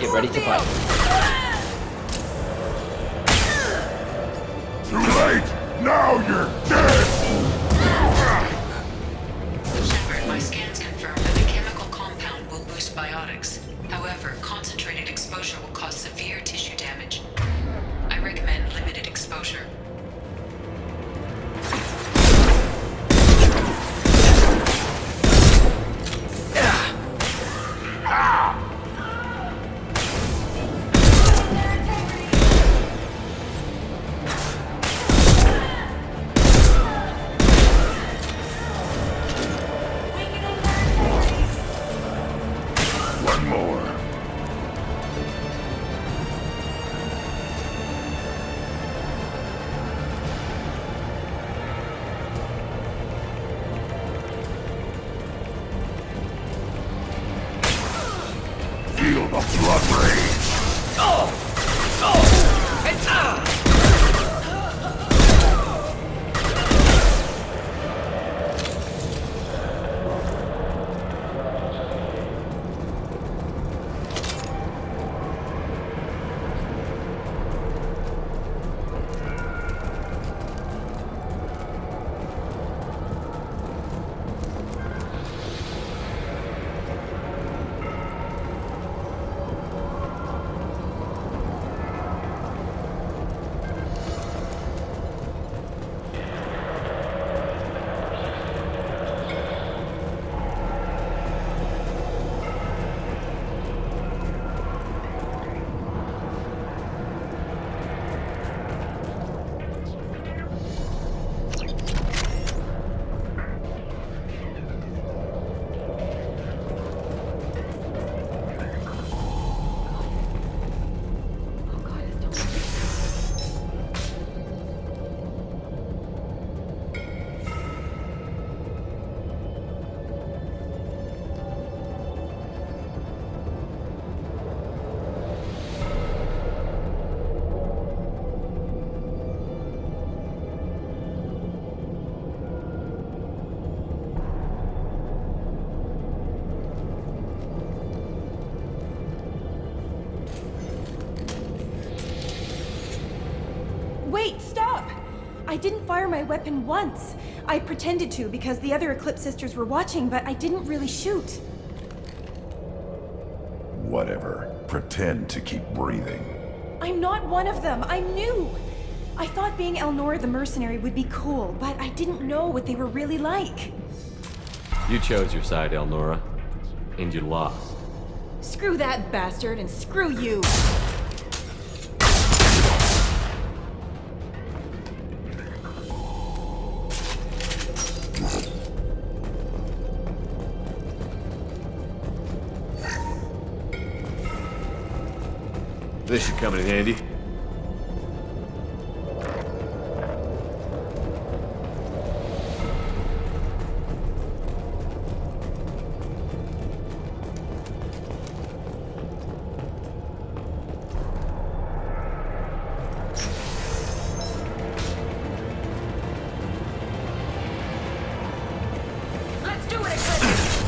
Get ready to fight. Too late! Now you're dead! Shephard, my scans confirm that the chemical compound will boost biotics. However, concentrated exposure will cause severe tissue damage. I recommend limited exposure. One more. Feel the blood rage! Wait, stop! I didn't fire my weapon once. I pretended to because the other Eclipse sisters were watching, but I didn't really shoot. Whatever. Pretend to keep breathing. I'm not one of them. I'm new. I thought being Elnora the mercenary would be cool, but I didn't know what they were really like. You chose your side, Elnora, and you lost. Screw that bastard and screw you. This should come in handy. Let's do it, Eclipse!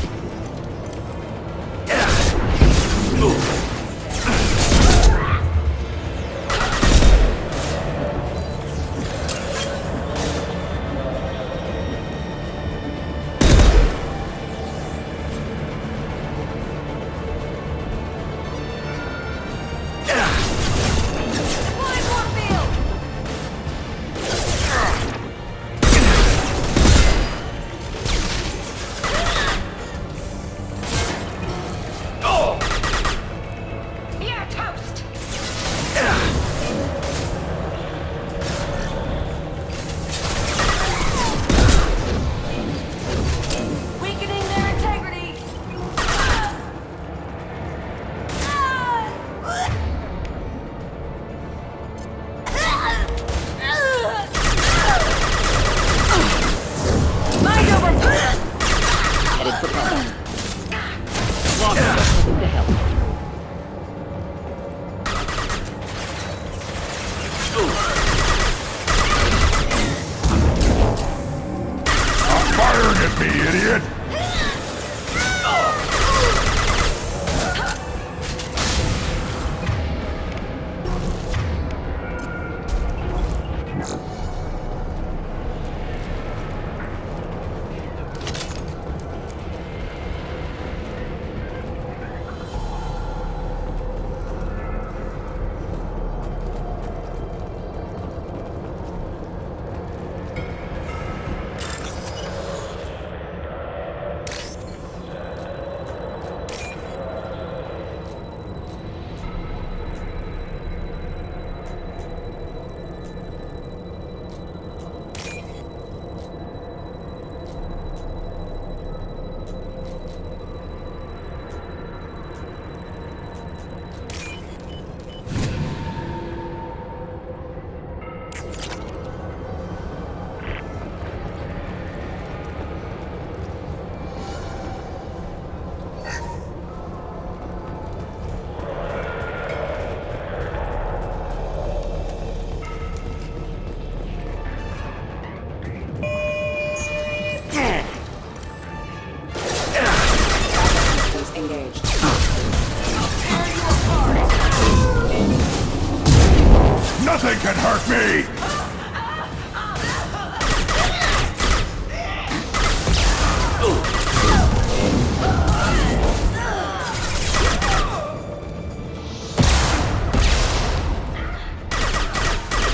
can hurt me!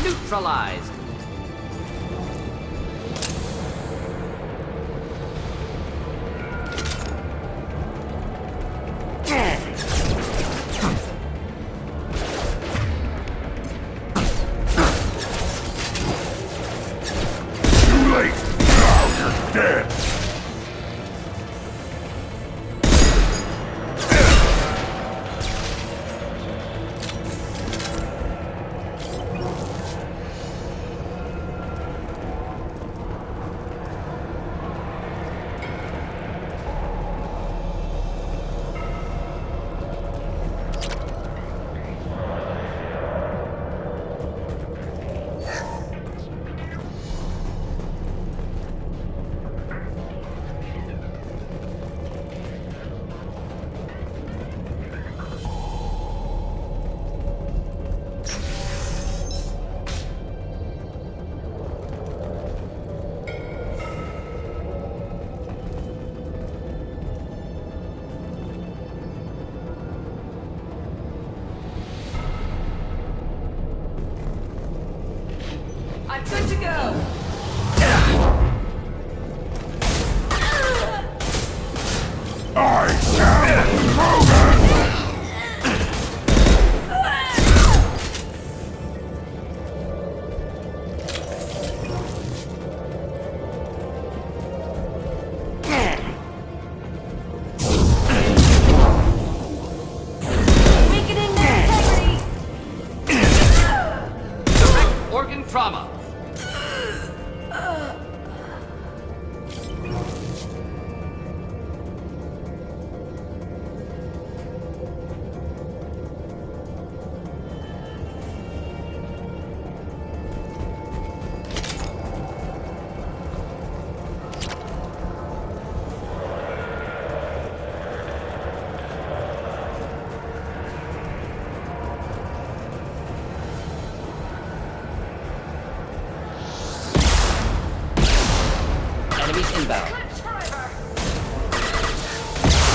Neutralized. Too late! Now you're dead! I'm good to go! I am Krogan! Weakening their integrity! Direct organ trauma. Enemies inbound.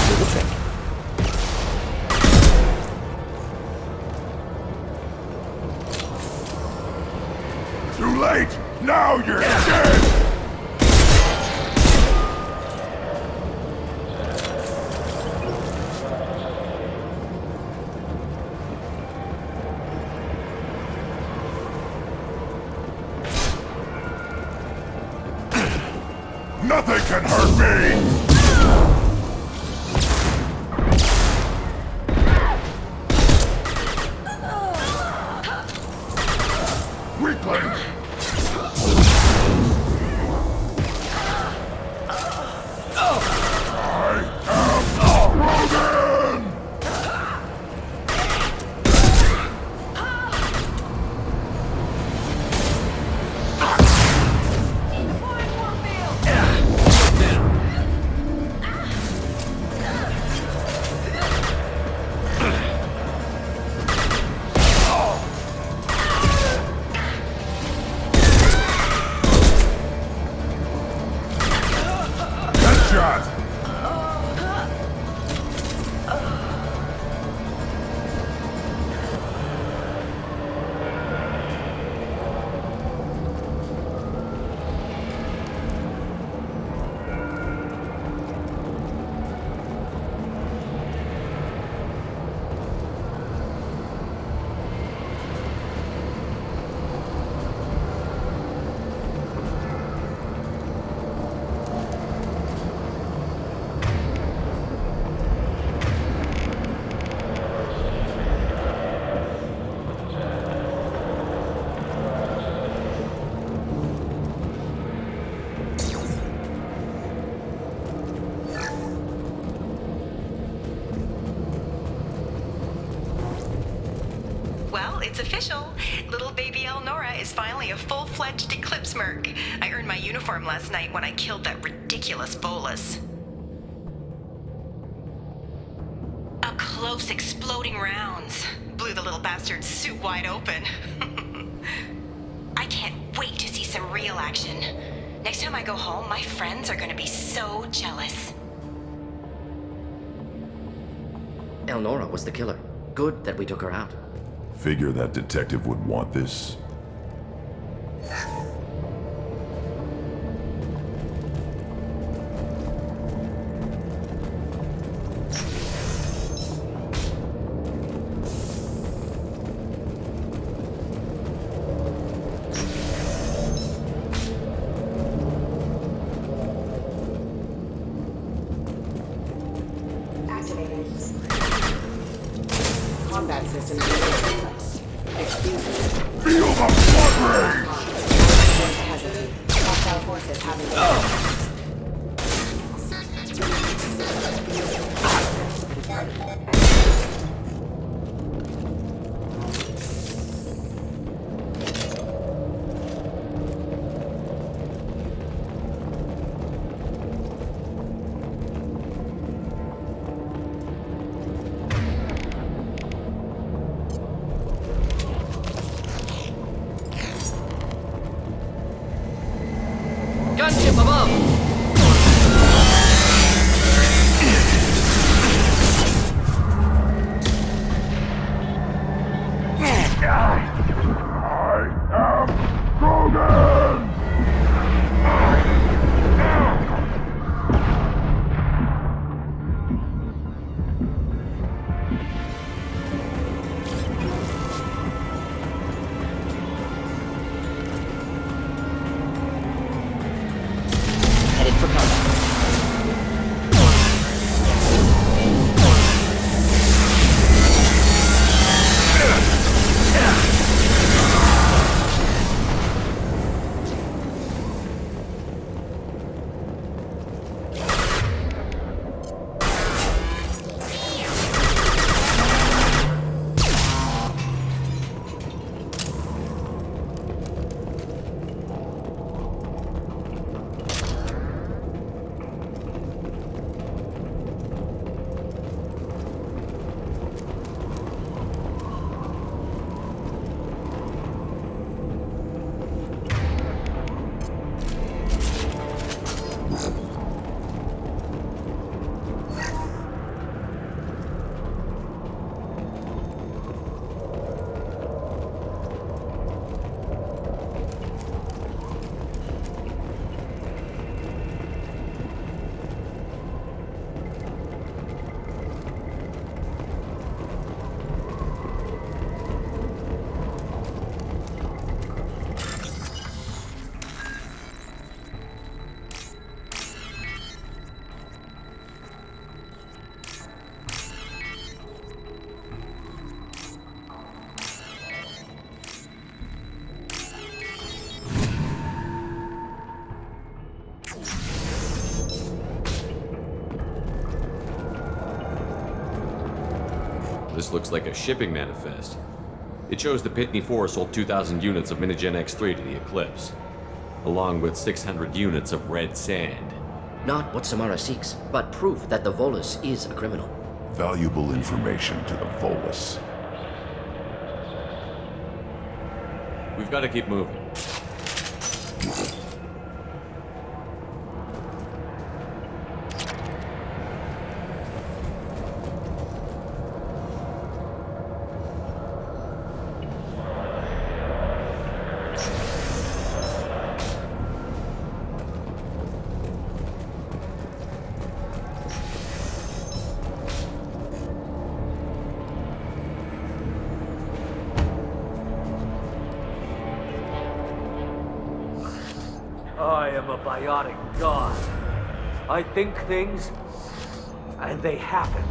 Do the trick. Too late! Now you're dead! Nothing can hurt me! Weakling! I am Krogan! Headshot! Well, it's official. Little baby Elnora is finally a full-fledged Eclipse merc. I earned my uniform last night when I killed that ridiculous bolus. Up close exploding rounds blew the little bastard's suit wide open. I can't wait to see some real action. Next time I go home, my friends are gonna be so jealous. Elnora was the killer. Good that we took her out. Figure that detective would want this. Combat system complex. Excuse me. Feel the blood rage! Casualty. Hostile forces having... Gunship above! I am Grogan! Headed for combat. This looks like a shipping manifest. It shows the Pitney 4 sold 2,000 units of Minigen X3 to the Eclipse, along with 600 units of red sand. Not what Samara seeks, but proof that the Volus is a criminal. Valuable information to the Volus. We've got to keep moving. I am a biotic god. I think things, and they happen.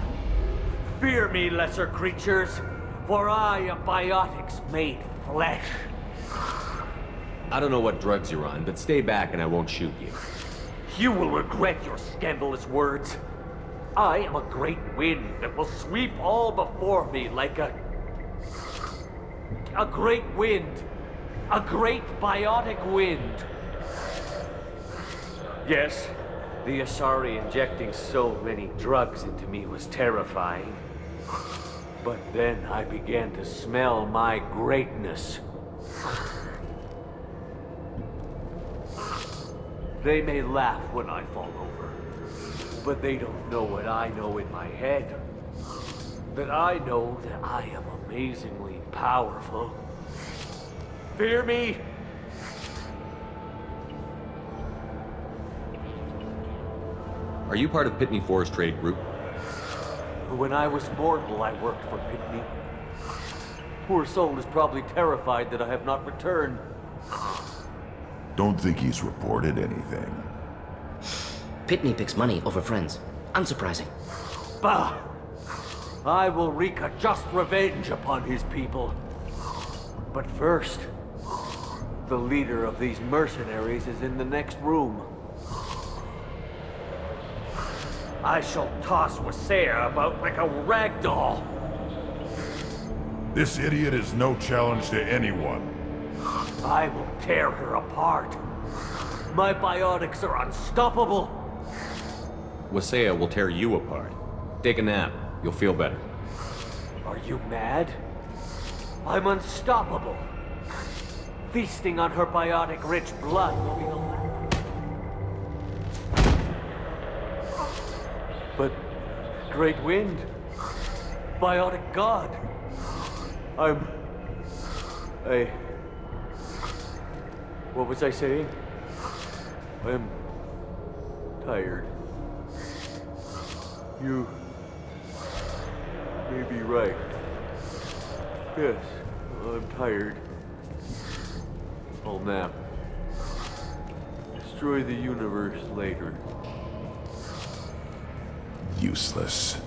Fear me, lesser creatures, for I am biotics made flesh. I don't know what drugs you're on, but stay back and I won't shoot you. You will regret your scandalous words. I am a great wind that will sweep all before me like a great wind. A great biotic wind. Yes, the Asari injecting so many drugs into me was terrifying. But then I began to smell my greatness. They may laugh when I fall over, but they don't know what I know in my head. That I know that I am amazingly powerful. Fear me? Are you part of Pitney 4's trade group? When I was mortal, I worked for Pitney. Poor soul is probably terrified that I have not returned. Don't think he's reported anything. Pitney picks money over friends. Unsurprising. Bah! I will wreak a just revenge upon his people. But first, the leader of these mercenaries is in the next room. I shall toss Wasea about like a rag doll. This idiot is no challenge to anyone. I will tear her apart. My biotics are unstoppable. Wasea will tear you apart. Take a nap. You'll feel better. Are you mad? I'm unstoppable. Feasting on her biotic-rich blood will be the last. But Great Wind, biotic god. What was I saying? I'm tired. You may be right. Yes, I'm tired. I'll nap. Destroy the universe later. Useless.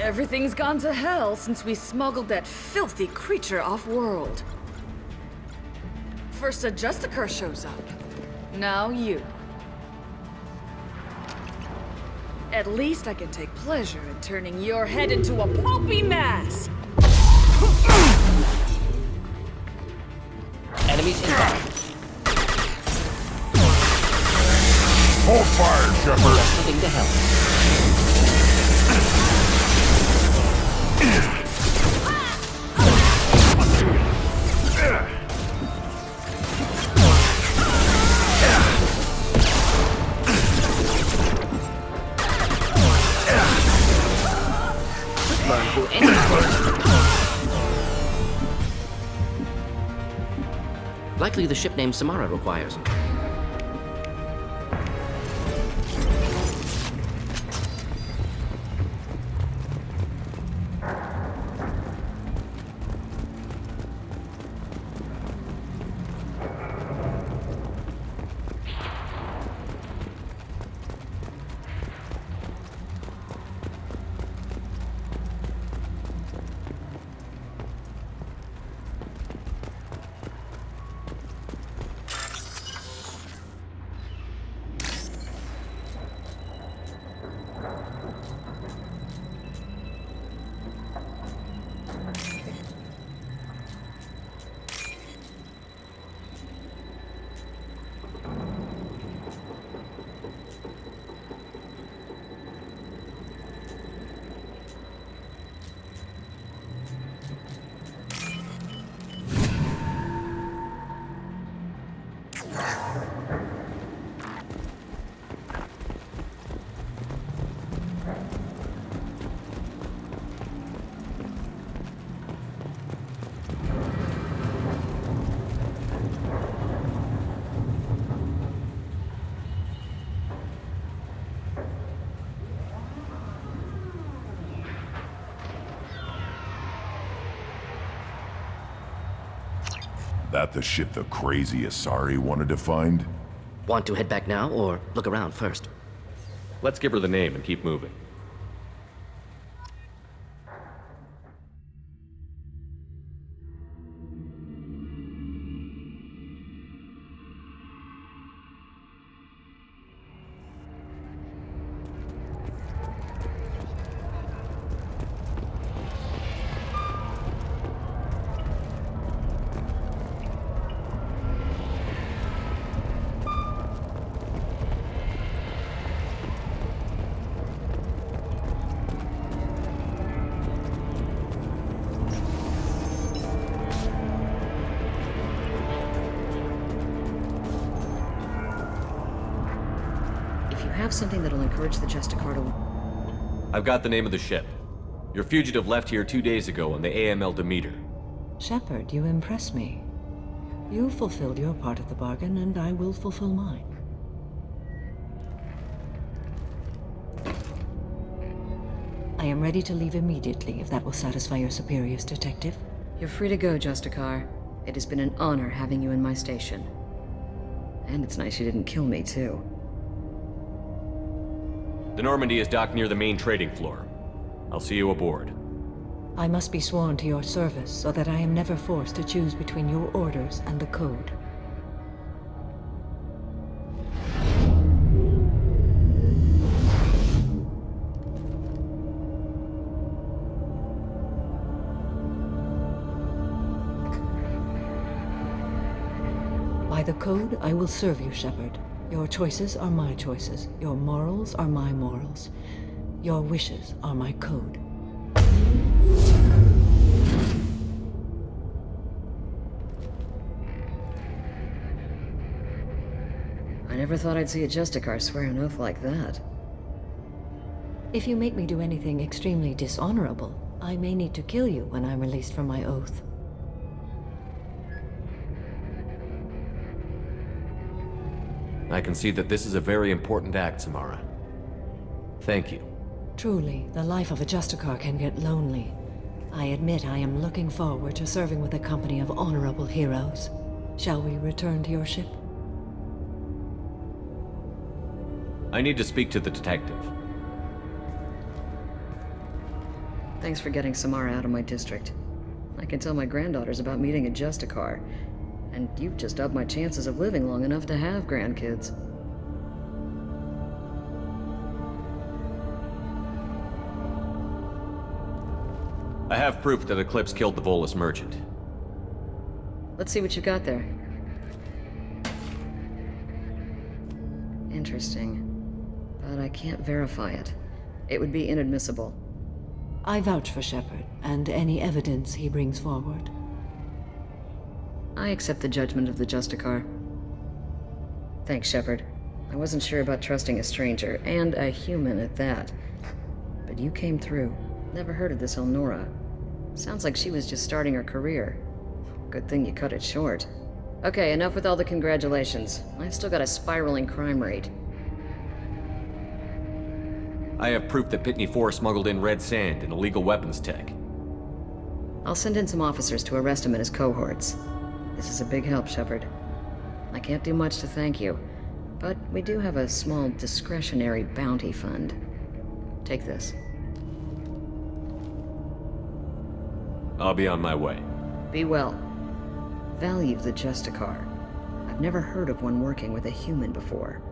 Everything's gone to hell since we smuggled that filthy creature off-world. First a Justicar shows up. Now you. At least I can take pleasure in turning your head into a pulpy mass! Enemies incoming. Hold fire, Shephard! Just moving to hell. Likely the ship name Samara requires. That the ship the crazy Asari wanted to find? Want to head back now, or look around first? Let's give her the name and keep moving. Something that'll encourage the Justicar to... I've got the name of the ship. Your fugitive left here 2 days ago on the AML Demeter. Shephard, you impress me. You fulfilled your part of the bargain, and I will fulfill mine. I am ready to leave immediately, if that will satisfy your superiors, Detective. You're free to go, Justicar. It has been an honor having you in my station. And it's nice you didn't kill me, too. The Normandy is docked near the main trading floor. I'll see you aboard. I must be sworn to your service so that I am never forced to choose between your orders and the Code. By the Code, I will serve you, Shephard. Your choices are my choices. Your morals are my morals. Your wishes are my code. I never thought I'd see a Justicar swear an oath like that. If you make me do anything extremely dishonorable, I may need to kill you when I'm released from my oath. I can see that this is a very important act, Samara. Thank you. Truly, the life of a Justicar can get lonely. I admit I am looking forward to serving with a company of honorable heroes. Shall we return to your ship? I need to speak to the detective. Thanks for getting Samara out of my district. I can tell my granddaughters about meeting a Justicar. And you've just upped my chances of living long enough to have grandkids. I have proof that Eclipse killed the Volus merchant. Let's see what you got there. Interesting. But I can't verify it. It would be inadmissible. I vouch for Shephard, and any evidence he brings forward. I accept the judgment of the Justicar. Thanks, Shephard. I wasn't sure about trusting a stranger, and a human at that. But you came through. Never heard of this Elnora. Sounds like she was just starting her career. Good thing you cut it short. Okay, enough with all the congratulations. I've still got a spiraling crime rate. I have proof that Pitney 4 smuggled in red sand and illegal weapons tech. I'll send in some officers to arrest him and his cohorts. This is a big help, Shephard. I can't do much to thank you, but we do have a small discretionary bounty fund. Take this. I'll be on my way. Be well. Value the Justicar. I've never heard of one working with a human before.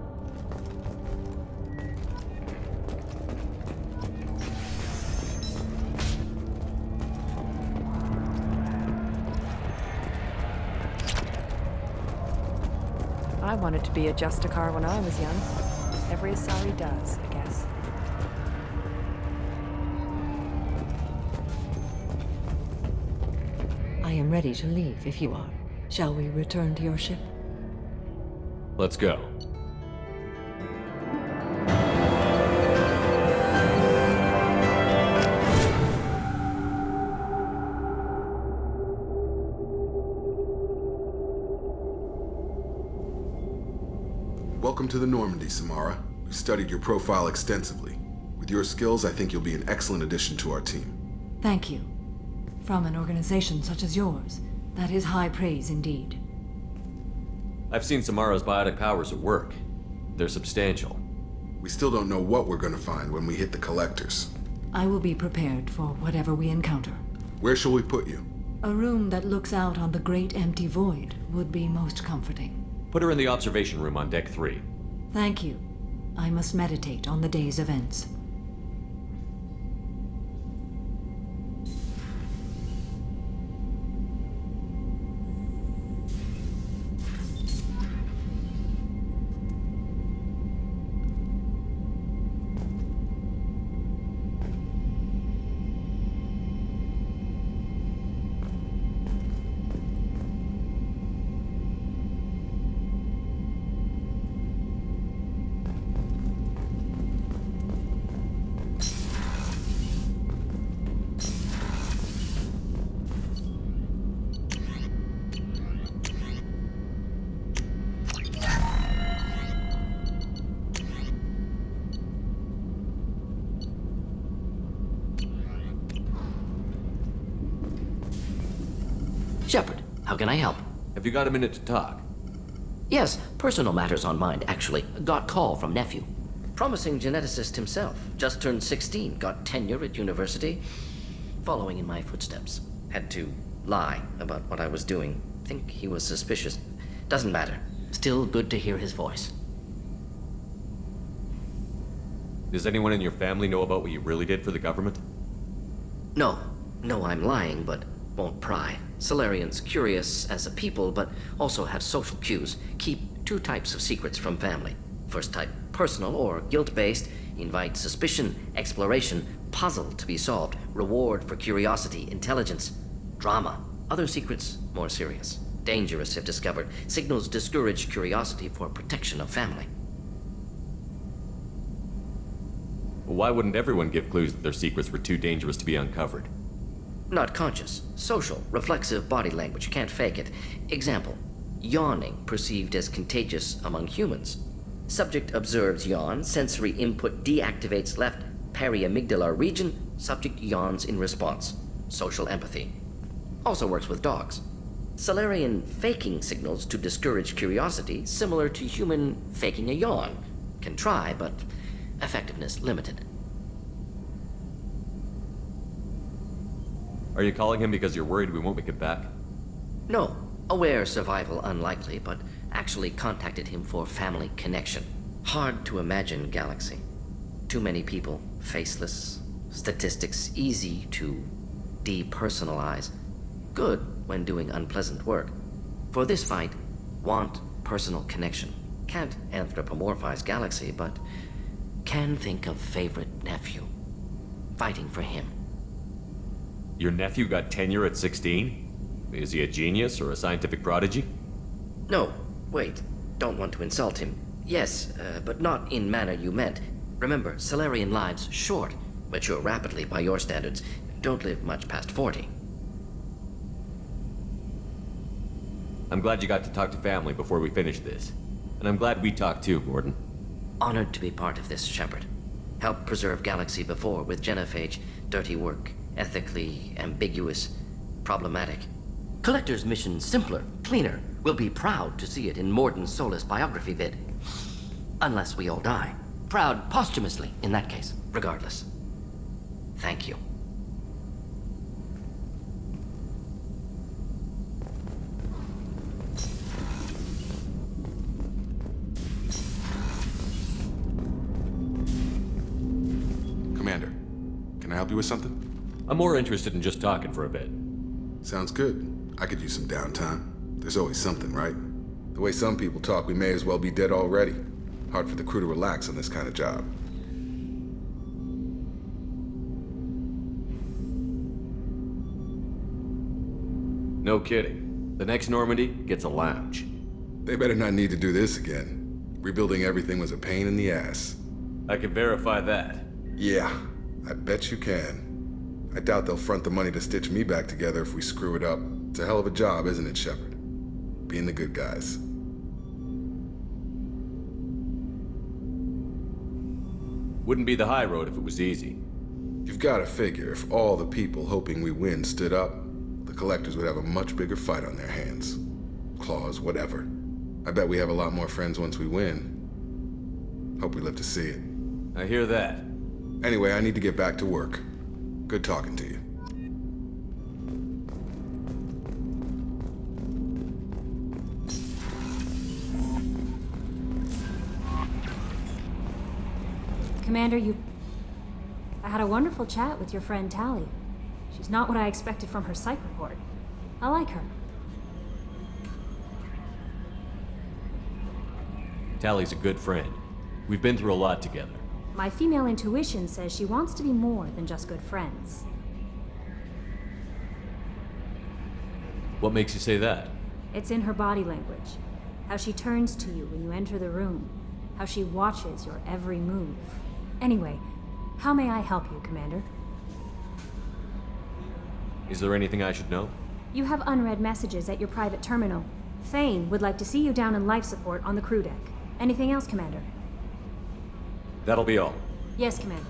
I wanted to be a Justicar when I was young. Every Asari does, I guess. I am ready to leave if you are. Shall we return to your ship? Let's go. Welcome to the Normandy, Samara. We studied your profile extensively. With your skills, I think you'll be an excellent addition to our team. Thank you. From an organization such as yours, That is high praise indeed. I've seen Samara's biotic powers at work. They're substantial. We still don't know what we're gonna find when we hit the collectors. I will be prepared for whatever we encounter. Where shall we put you? A room that looks out on the great empty void would be most comforting. Put her in the observation room on Deck 3. Thank you. I must meditate on the day's events. Shephard, how can I help? Have you got a minute to talk? Yes, personal matters on mind, actually. Got call from nephew. Promising geneticist himself. Just turned 16, got tenure at university. Following in my footsteps. Had to lie about what I was doing. Think he was suspicious. Doesn't matter. Still good to hear his voice. Does anyone in your family know about what you really did for the government? No, I'm lying, but won't pry. Solarians curious as a people, but also have social cues. Keep two types of secrets from family. First type, personal or guilt-based, invite suspicion, exploration, puzzle to be solved, reward for curiosity, intelligence, drama. Other secrets, more serious. Dangerous if discovered. Signals discourage curiosity for protection of family. Why wouldn't everyone give clues that their secrets were too dangerous to be uncovered? Not conscious. Social, reflexive body language. Can't fake it. Example. Yawning perceived as contagious among humans. Subject observes yawn. Sensory input deactivates left periamygdalar region. Subject yawns in response. Social empathy. Also works with dogs. Solarian faking signals to discourage curiosity, similar to human faking a yawn. Can try, but effectiveness limited. Are you calling him because you're worried we won't make it back? No. Aware survival unlikely, but actually contacted him for family connection. Hard to imagine galaxy. Too many people, faceless, statistics easy to depersonalize. Good when doing unpleasant work. For this fight, want personal connection. Can't anthropomorphize galaxy, but can think of favorite nephew. Fighting for him. Your nephew got tenure at 16? Is he a genius or a scientific prodigy? No, wait. Don't want to insult him. Yes, but not in manner you meant. Remember, Solarian lives short. Mature rapidly by your standards. Don't live much past 40. I'm glad you got to talk to family before we finish this. And I'm glad we talked too, Gordon. Honored to be part of this, Shephard. Helped preserve Galaxy before with genophage. Dirty work. Ethically ambiguous. Problematic. Collector's mission simpler, cleaner. We'll be proud to see it in Morden Solis biography vid. Unless we all die. Proud posthumously, in that case. Regardless. Thank you. Commander, can I help you with something? I'm more interested in just talking for a bit. Sounds good. I could use some downtime. There's always something, right? The way some people talk, we may as well be dead already. Hard for the crew to relax on this kind of job. No kidding. The next Normandy gets a lounge. They better not need to do this again. Rebuilding everything was a pain in the ass. I can verify that. Yeah, I bet you can. I doubt they'll front the money to stitch me back together if we screw it up. It's a hell of a job, isn't it, Shephard? Being the good guys. Wouldn't be the high road if it was easy. You've got to figure if all the people hoping we win stood up, the collectors would have a much bigger fight on their hands. Claws, whatever. I bet we have a lot more friends once we win. Hope we live to see it. I hear that. Anyway, I need to get back to work. Good talking to you. Commander, I had a wonderful chat with your friend Tally. She's not what I expected from her psych report. I like her. Tally's a good friend. We've been through a lot together. My female intuition says she wants to be more than just good friends. What makes you say that? It's in her body language. How she turns to you when you enter the room. How she watches your every move. Anyway, how may I help you, Commander? Is there anything I should know? You have unread messages at your private terminal. Thane would like to see you down in life support on the crew deck. Anything else, Commander? That'll be all. Yes, Commander.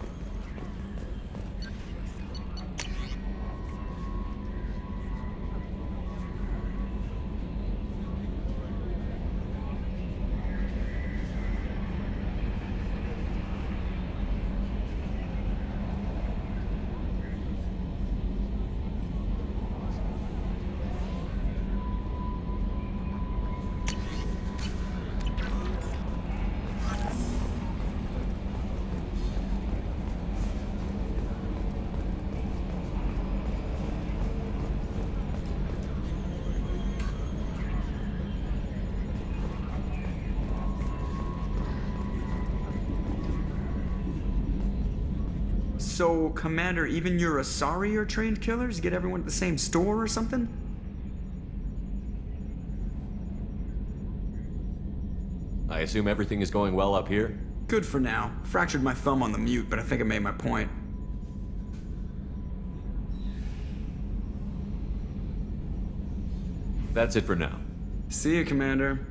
So, Commander, even your Asari are trained killers? Get everyone at the same store or something? I assume everything is going well up here? Good for now. Fractured my thumb on the mute, but I think I made my point. That's it for now. See you, Commander.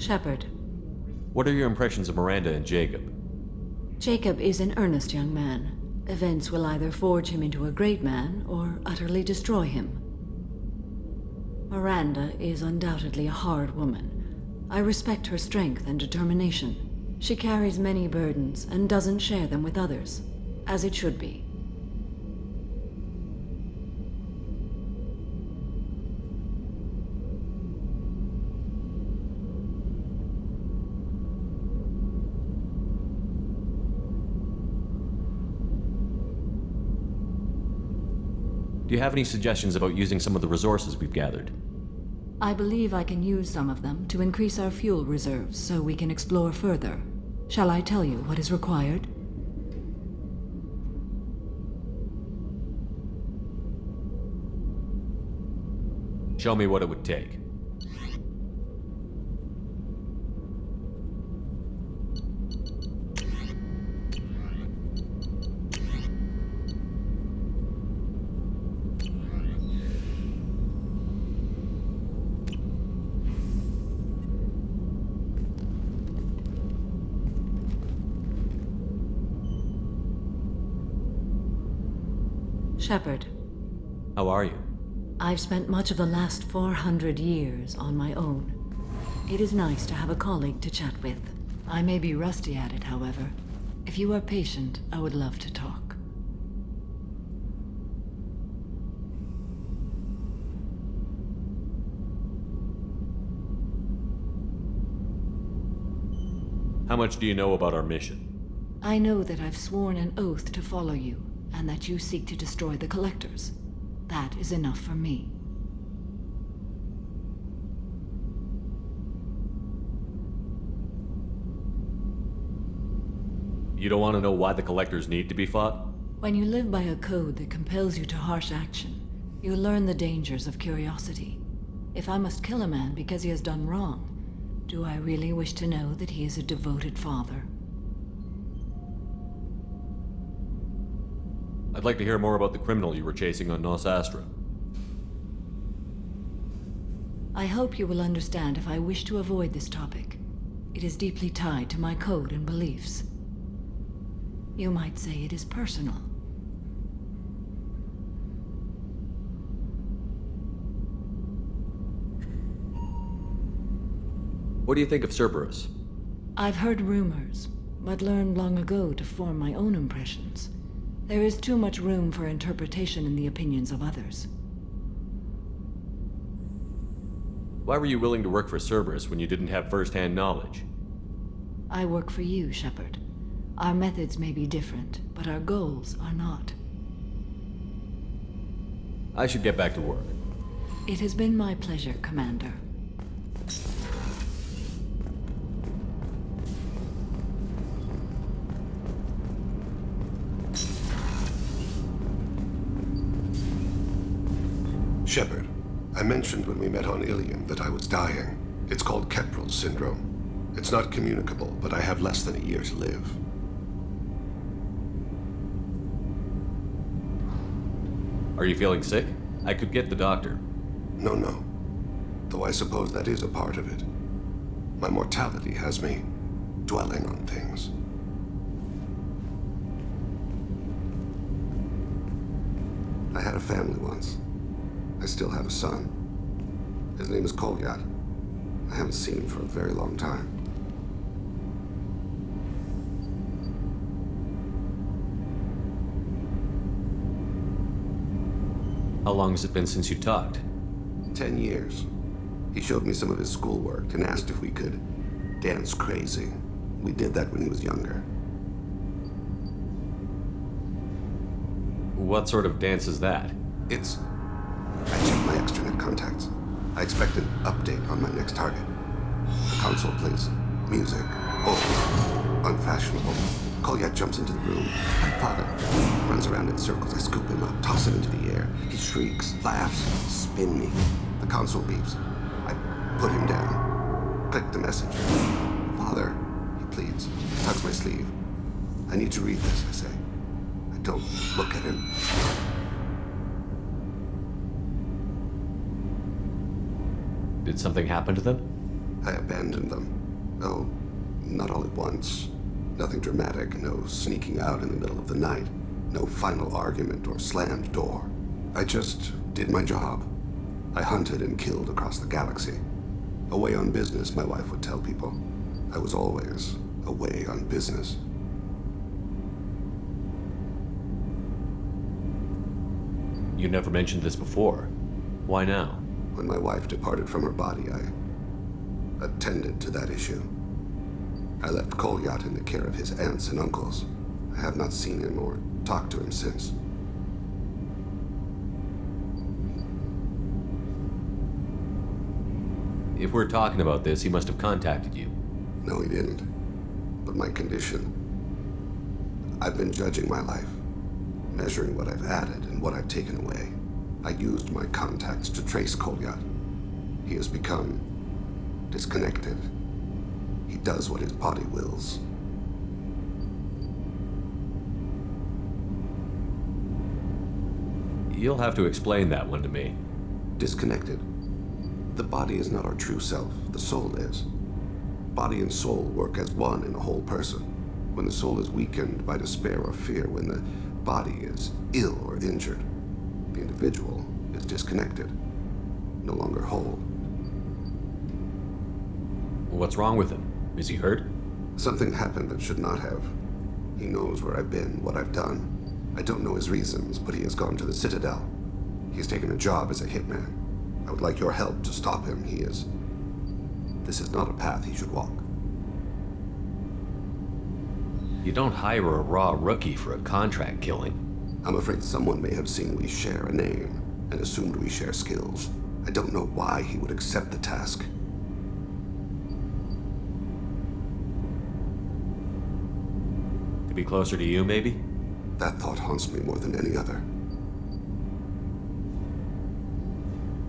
Shephard. What are your impressions of Miranda and Jacob? Jacob is an earnest young man. Events will either forge him into a great man or utterly destroy him. Miranda is undoubtedly a hard woman. I respect her strength and determination. She carries many burdens and doesn't share them with others, as it should be. Do you have any suggestions about using some of the resources we've gathered? I believe I can use some of them to increase our fuel reserves so we can explore further. Shall I tell you what is required? Show me what it would take. Shephard. How are you? I've spent much of the last 400 years on my own. It is nice to have a colleague to chat with. I may be rusty at it, however. If you are patient, I would love to talk. How much do you know about our mission? I know that I've sworn an oath to follow you, and that you seek to destroy the Collectors. That is enough for me. You don't want to know why the Collectors need to be fought? When you live by a code that compels you to harsh action, you learn the dangers of curiosity. If I must kill a man because he has done wrong, do I really wish to know that he is a devoted father? I'd like to hear more about the criminal you were chasing on Nos Astra. I hope you will understand if I wish to avoid this topic. It is deeply tied to my code and beliefs. You might say it is personal. What do you think of Cerberus? I've heard rumors, but learned long ago to form my own impressions. There is too much room for interpretation in the opinions of others. Why were you willing to work for Cerberus when you didn't have first-hand knowledge? I work for you, Shephard. Our methods may be different, but our goals are not. I should get back to work. It has been my pleasure, Commander. Shephard, I mentioned when we met on Ilium that I was dying. It's called Kepral's syndrome. It's not communicable, but I have less than a year to live. Are you feeling sick? I could get the doctor. No. Though I suppose that is a part of it. My mortality has me dwelling on things. I had a family once. I still have a son. His name is Kolyat. I haven't seen him for a very long time. How long has it been since you talked? 10 years. He showed me some of his schoolwork and asked if we could dance crazy. We did that when he was younger. What sort of dance is that? It's... I checked my extranet contacts. I expect an update on my next target. The console plays music. Oh, unfashionable. Kolyat jumps into the room. My father runs around in circles. I scoop him up, toss him into the air. He shrieks, laughs, spin me. The console beeps. I put him down. Click the message. Father, he pleads. Tugs my sleeve. I need to read this, I say. I don't look at him. Did something happen to them? I abandoned them. Oh, not all at once. Nothing dramatic, no sneaking out in the middle of the night, no final argument or slammed door. I just did my job. I hunted and killed across the galaxy. Away on business, my wife would tell people. I was always away on business. You never mentioned this before. Why now? When my wife departed from her body, I attended to that issue. I left Kolyat in the care of his aunts and uncles. I have not seen him or talked to him since. If we're talking about this, he must have contacted you. No, he didn't. But my condition... I've been judging my life, measuring what I've added and what I've taken away. I used my contacts to trace Kolyat. He has become disconnected. He does what his body wills. You'll have to explain that one to me. Disconnected. The body is not our true self. The soul is. Body and soul work as one in a whole person. When the soul is weakened by despair or fear, when the body is ill or injured, the individual is disconnected, no longer whole. What's wrong with him? Is he hurt? Something happened that should not have. He knows where I've been, what I've done. I don't know his reasons, but he has gone to the Citadel. He's taken a job as a hitman. I would like your help to stop him. This is not a path he should walk. You don't hire a raw rookie for a contract killing. I'm afraid someone may have seen we share a name and assumed we share skills. I don't know why he would accept the task. To be closer to you, maybe? That thought haunts me more than any other.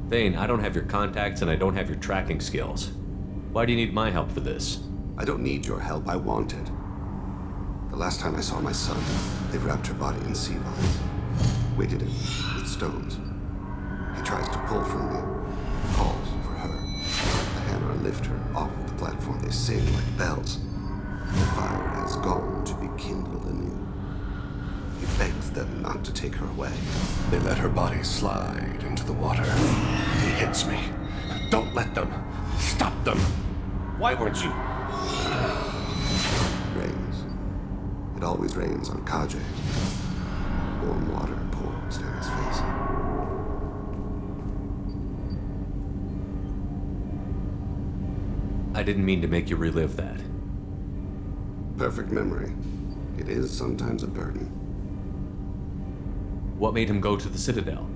Thane, I don't have your contacts and I don't have your tracking skills. Why do you need my help for this? I don't need your help, I want it. The last time I saw my son, they wrapped her body in sea vines, weighted it with stones. He tries to pull from me, calls for her. The hammer lift her off the platform. They sing like bells. The fire has gone to be kindled anew. He begs them not to take her away. They let her body slide into the water. He hits me. Don't let them. Stop them. Why weren't you? Rains. It always rains on Kaje. Warm water pours down his face. I didn't mean to make you relive that. Perfect memory. It is sometimes a burden. What made him go to the Citadel?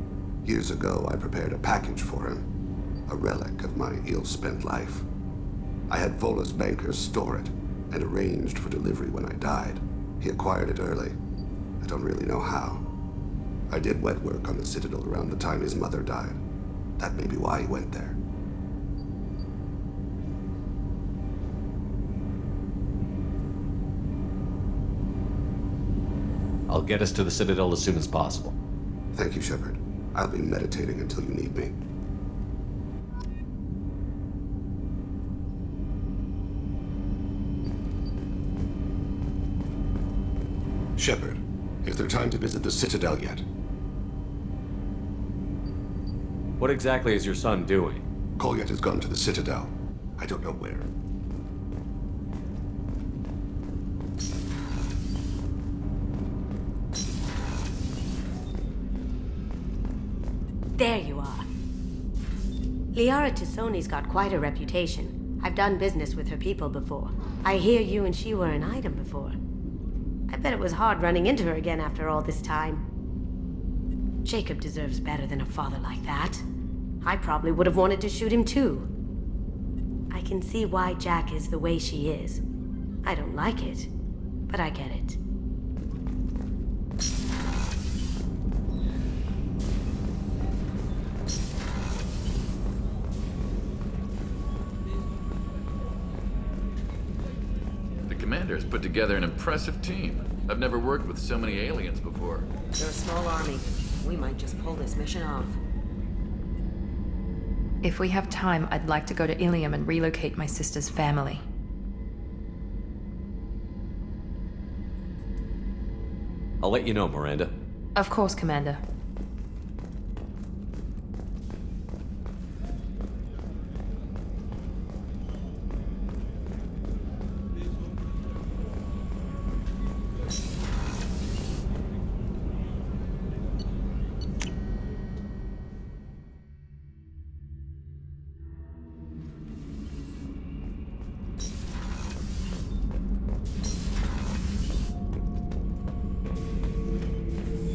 Years ago, I prepared a package for him. A relic of my ill-spent life. I had Volus bankers store it, and arranged for delivery when I died. He acquired it early. I don't really know how. I did wet work on the Citadel around the time his mother died. That may be why he went there. I'll get us to the Citadel as soon as possible. Thank you, Shephard. I'll be meditating until you need me. Shephard, is there time to visit the Citadel yet? What exactly is your son doing? Kolyet has gone to the Citadel. I don't know where. There you are. Liara Tisoni's got quite a reputation. I've done business with her people before. I hear you and she were an item before. I bet it was hard running into her again after all this time. Jacob deserves better than a father like that. I probably would have wanted to shoot him too. I can see why Jack is the way she is. I don't like it, but I get it. Commander's put together an impressive team. I've never worked with so many aliens before. They're a small army. We might just pull this mission off. If we have time, I'd like to go to Ilium and relocate my sister's family. I'll let you know, Miranda. Of course, Commander.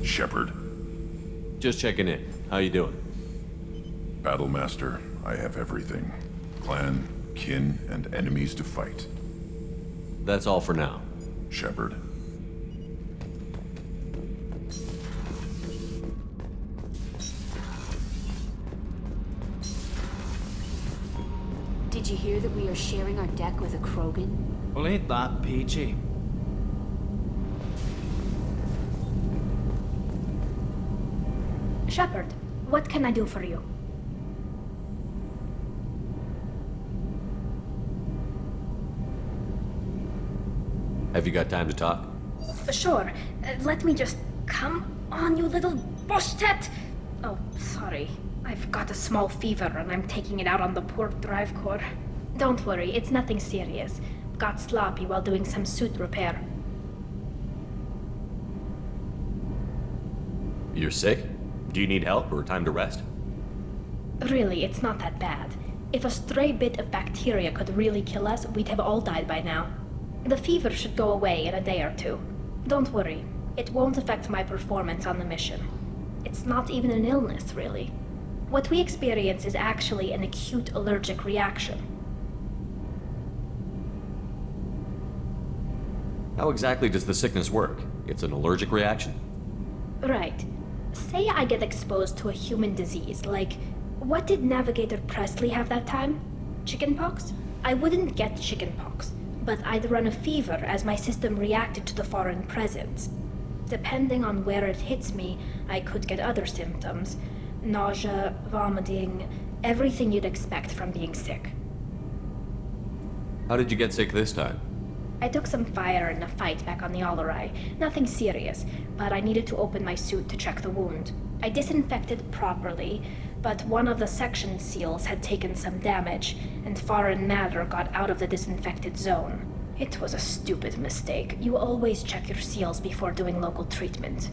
Shephard. Just checking in. How you doing? Battlemaster, I have everything. Clan, kin, and enemies to fight. That's all for now. Shephard. Did you hear that we are sharing our deck with a Krogan? Well, ain't that peachy? Shephard, what can I do for you? Have you got time to talk? Sure. Let me just... Come on, you little bushtet! Oh, sorry. I've got a small fever and I'm taking it out on the poor drive core. Don't worry, it's nothing serious. Got sloppy while doing some suit repair. You're sick? Do you need help or time to rest? Really, it's not that bad. If a stray bit of bacteria could really kill us, we'd have all died by now. The fever should go away in a day or two. Don't worry, it won't affect my performance on the mission. It's not even an illness, really. What we experience is actually an acute allergic reaction. How exactly does the sickness work? It's an allergic reaction? Right. Say I get exposed to a human disease, like, what did Navigator Presley have that time? Chickenpox? I wouldn't get chickenpox, but I'd run a fever as my system reacted to the foreign presence. Depending on where it hits me, I could get other symptoms. Nausea, vomiting, everything you'd expect from being sick. How did you get sick this time? I took some fire in a fight back on the Allerai. Nothing serious, but I needed to open my suit to check the wound. I disinfected properly, but one of the section seals had taken some damage, and foreign matter got out of the disinfected zone. It was a stupid mistake. You always check your seals before doing local treatment.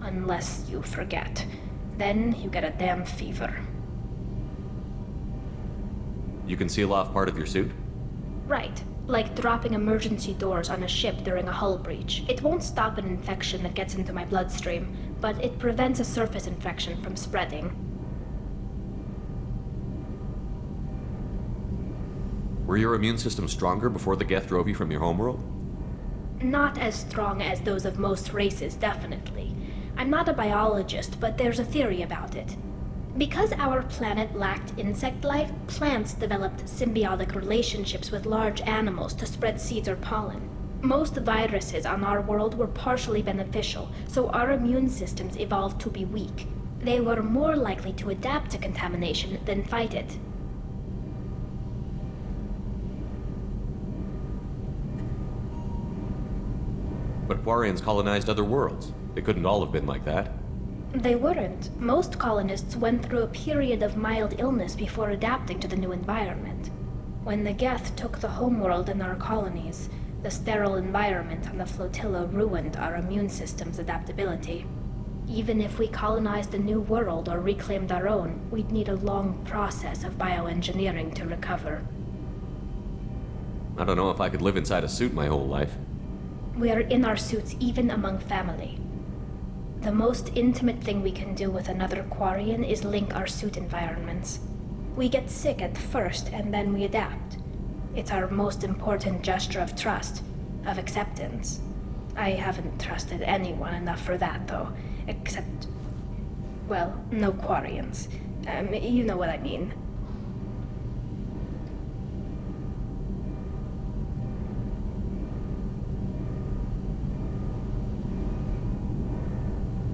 Unless you forget. Then you get a damn fever. You can seal off part of your suit? Right. Like dropping emergency doors on a ship during a hull breach. It won't stop an infection that gets into my bloodstream, but it prevents a surface infection from spreading. Were your immune system stronger before the Geth drove you from your homeworld? Not as strong as those of most races, definitely. I'm not a biologist, but there's a theory about it. Because our planet lacked insect life, plants developed symbiotic relationships with large animals to spread seeds or pollen. Most viruses on our world were partially beneficial, so our immune systems evolved to be weak. They were more likely to adapt to contamination than fight it. But Quarians colonized other worlds. They couldn't all have been like that. They weren't. Most colonists went through a period of mild illness before adapting to the new environment. When the Geth took the homeworld in our colonies, the sterile environment on the flotilla ruined our immune system's adaptability. Even if we colonized a new world or reclaimed our own, we'd need a long process of bioengineering to recover. I don't know if I could live inside a suit my whole life. We are in our suits even among family. The most intimate thing we can do with another Quarian is link our suit environments. We get sick at first, and then we adapt. It's our most important gesture of trust, of acceptance. I haven't trusted anyone enough for that, though. Except, well, no Quarians. You know what I mean.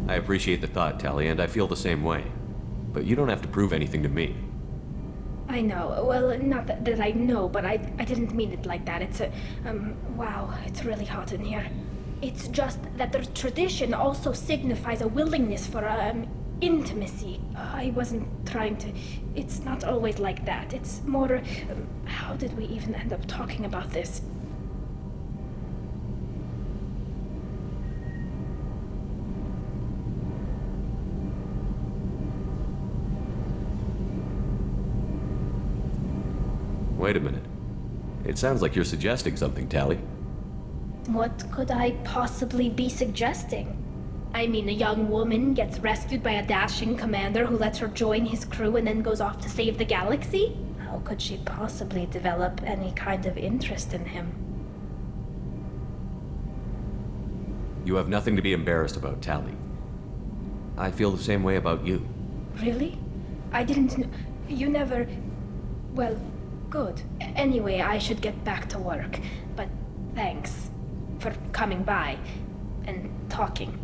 I appreciate the thought, Tally, and I feel the same way. But you don't have to prove anything to me. I know. Well, not that I know, but I didn't mean it like that. It's wow, it's really hot in here. It's just that the tradition also signifies a willingness for, intimacy. I wasn't trying to... It's not always like that. It's more... how did we even end up talking about this? Wait a minute. It sounds like you're suggesting something, Tally. What could I possibly be suggesting? I mean, a young woman gets rescued by a dashing commander who lets her join his crew and then goes off to save the galaxy? How could she possibly develop any kind of interest in him? You have nothing to be embarrassed about, Tally. I feel the same way about you. Really? I didn't know... You never... Well... Good. Anyway, I should get back to work. But thanks for coming by and talking.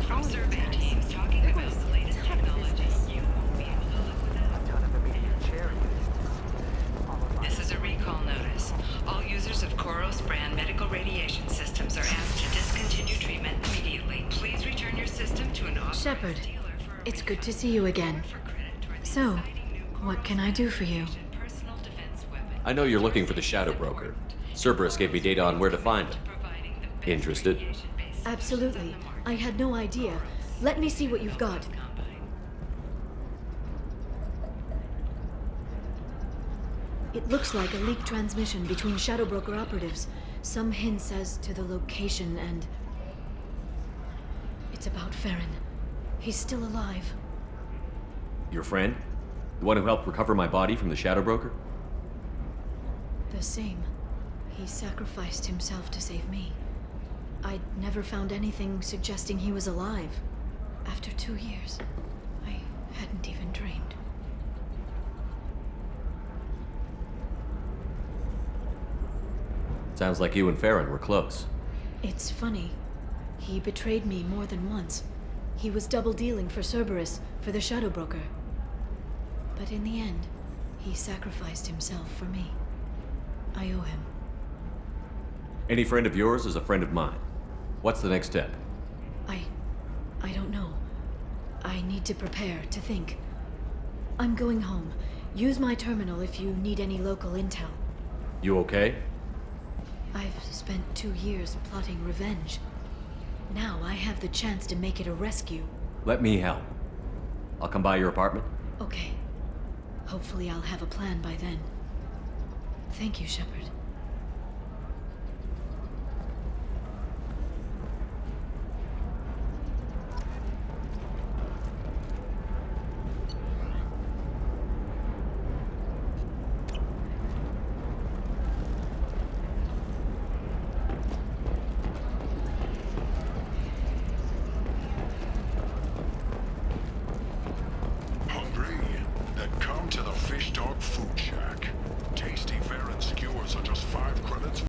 from survey teams talking about the latest technology. You won't be able to live without. A ton of immediate sharing. This is a recall notice. All users of Koros brand medical radiation systems are asked to discontinue treatment immediately. Please return your system to an authorized Shepherd, dealer for it's good to see you again. So, what can I do for you? I know you're looking for the Shadow Broker. Cerberus gave me data on where to find him. Interested? Absolutely. I had no idea. Let me see what you've got. It looks like a leaked transmission between Shadow Broker operatives. Some hints as to the location and... It's about Farron. He's still alive. Your friend? The one who helped recover my body from the Shadow Broker? The same. He sacrificed himself to save me. I'd never found anything suggesting he was alive. After 2 years, I hadn't even dreamed. Sounds like you and Farron were close. It's funny. He betrayed me more than once. He was double dealing for Cerberus, for the Shadow Broker. But in the end, he sacrificed himself for me. I owe him. Any friend of yours is a friend of mine. What's the next step? I don't know. I need to prepare, to think. I'm going home. Use my terminal if you need any local intel. You okay? I've spent 2 years plotting revenge. Now I have the chance to make it a rescue. Let me help. I'll come by your apartment. Okay. Hopefully I'll have a plan by then. Thank you, Shephard.